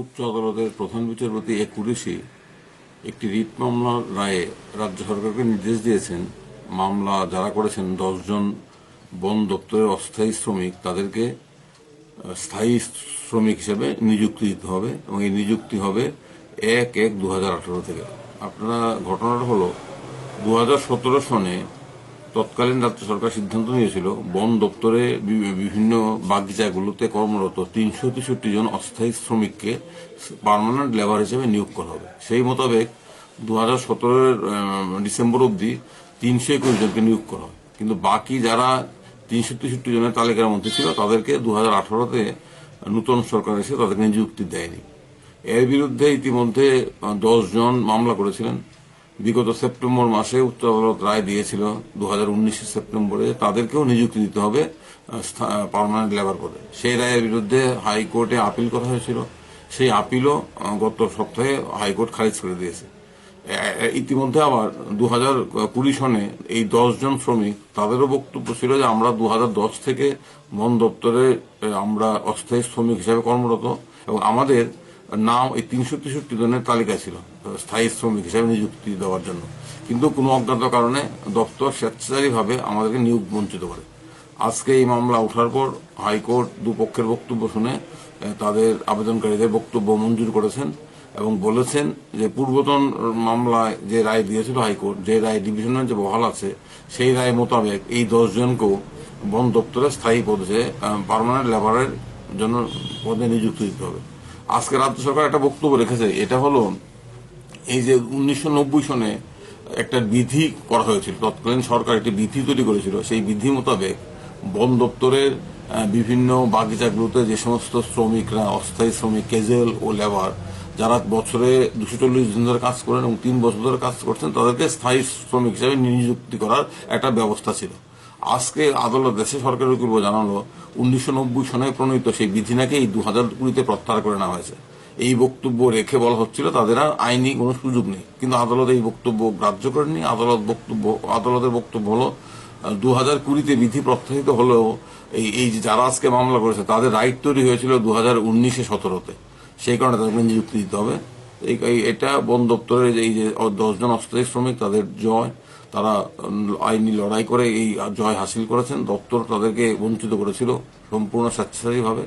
উচ্চ আদালতের প্রধান বিচারপতি কুরেশি একটি রিট মামলার রায়ে রাজ্য সরকারকে নির্দেশ দিয়েছেন, মামলা যারা করেছেন 10 জন বন দপ্তরের অস্থায়ী শ্রমিক, তাদেরকে স্থায়ী শ্রমিক হিসেবে নিযুক্তি দিতে হবে এবং এই নিযুক্তি হবে 1/1/2018 থেকে। আপনারা ঘটনাটা হলো 2017 সনে তৎকালীন রাজ্য সরকার সিদ্ধান্ত নিয়েছিল বন দপ্তরে বিভিন্ন বাগিচাগুলোতে কর্মরত 363 জন অস্থায়ী শ্রমিককে পার্মানেন্ট লেবার হিসেবে নিয়োগ করা হবে। সেই মোতাবেক 2017 ডিসেম্বর অবধি 321 জনকে নিয়োগ করা হয়, কিন্তু বাকি যারা 363 জনের তালিকার মধ্যে ছিল তাদেরকে 2018-তে নূতন সরকার এসে তাদেরকে নিযুক্তি দেয়নি। এর বিরুদ্ধে ইতিমধ্যে 10 জন মামলা করেছিলেন। বিগত সেপ্টেম্বর মাসে উচ্চ আদালত রায় দিয়েছিল 2019 সেপ্টেম্বরে তাদেরকেও নিযুক্তি দিতে হবে পার্মানেন্ট লেবার পদে। সেই রায়ের বিরুদ্ধে হাইকোর্টে আপিল করা হয়েছিল, সেই আপিলও গত সপ্তাহে হাইকোর্ট খারিজ করে দিয়েছে। ইতিমধ্যে আবার 2020 সনে এই 10 জন শ্রমিক, তাদেরও বক্তব্য ছিল যে আমরা 2010 থেকে বন দপ্তরে আমরা অস্থায়ী শ্রমিক হিসাবে কর্মরত এবং আমাদের নাম এই 363 জনের তালিকা ছিল স্থায়ী শ্রমিক হিসাবে নিযুক্তি দেওয়ার জন্য, কিন্তু কোনো অজ্ঞাত কারণে দপ্তর স্বেচ্ছাচারীভাবে আমাদেরকে নিয়োগ বঞ্চিত করে। আজকে এই মামলা ওঠার পর হাইকোর্ট দুপক্ষের বক্তব্য শুনে তাদের আবেদনকারীদের বক্তব্য মঞ্জুর করেছেন এবং বলেছেন যে পূর্বতন মামলায় যে রায় দিয়েছিল হাইকোর্ট, যে রায় ডিভিশনের যে বহাল আছে, সেই রায় মোতাবেক এই 10 জনকেও বন দপ্তরে স্থায়ী পদে পার্মানেন্ট লেবারের জন্য পদে নিযুক্তি দিতে হবে। আজকে রাজ্য সরকার একটা বক্তব্য রেখেছে, এটা হলো এই যে 1990 সনে একটা বিধি করা হয়েছিল, তৎকালীন সরকার একটি বিধি তৈরি করেছিল, সেই বিধি মোতাবেক বন দপ্তরের বিভিন্ন বাগিচাগুলোতে যে সমস্ত শ্রমিকরা অস্থায়ী শ্রমিক, ক্যাজুয়াল ও লেবার, যারা বছরে 240 দিন ধরে কাজ করেন এবং 3 বছর ধরে কাজ করছেন, তাদেরকে স্থায়ী শ্রমিক হিসেবে নিযুক্তি করার একটা ব্যবস্থা ছিল। আজকে আদালত দেশে সরকারের উকিল জানালো 1990 সনে প্রণীত সেই বিধি নাকি এই 2020-তে প্রত্যাহার করে নেওয়া হয়েছে। এই বক্তব্য রেখে বলা হচ্ছিল তাদের আর আইনি কোনো সুযোগ নেই, কিন্তু আদালত এই বক্তব্য গ্রাহ্য করেনি। আদালতের বক্তব্য হলো 2020-তে বিধি প্রত্যাহিত হলেও এই যারা আজকে মামলা করেছে তাদের রাইট তৈরি হয়েছিল 2019-17-তে, সেই কারণে তাদেরকে নিযুক্তি দিতে হবে। এটা বন দপ্তরের এই যে 10 জন অস্থায়ী শ্রমিক, তাদের জয়, তারা আইনি লড়াই করে এই জয় হাসিল করেছেন। দপ্তর তাদেরকে বঞ্চিত করেছিল সম্পূর্ণ স্বেচ্ছাচারীভাবে।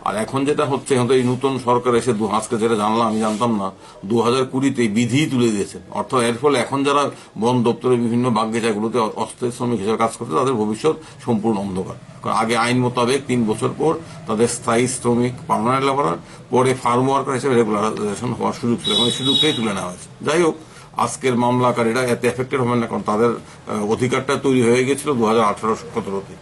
আর এখন যেটা হচ্ছে, এখন এই নতুন সরকার এসে আজকে যেটা জানলাম, আমি জানতাম না, 2020-তে বিধি তুলে দিয়েছেন। অর্থাৎ এর ফলে এখন যারা বন দপ্তরের বিভিন্ন বাগিচাগুলোতে অস্থায়ী শ্রমিক হিসেবে কাজ করছে তাদের ভবিষ্যৎ সম্পূর্ণ অন্ধকার। কারণ আগে আইন মোতাবেক 3 বছর পর তাদের স্থায়ী শ্রমিক, পার্মানেন্ট লেবারার, পরে ফার্ম ওয়ার্কার হিসেবে রেগুলারাইজেশন হওয়ার সুযোগ ছিল, এবং এই সুযোগটাই তুলে নেওয়া হয়েছে। যাই হোক, আজকের মামলাকারীরা এতে এফেক্টেড হবেন না, কারণ তাদের অধিকারটা তৈরি হয়ে গেছিল 2018-17-তে।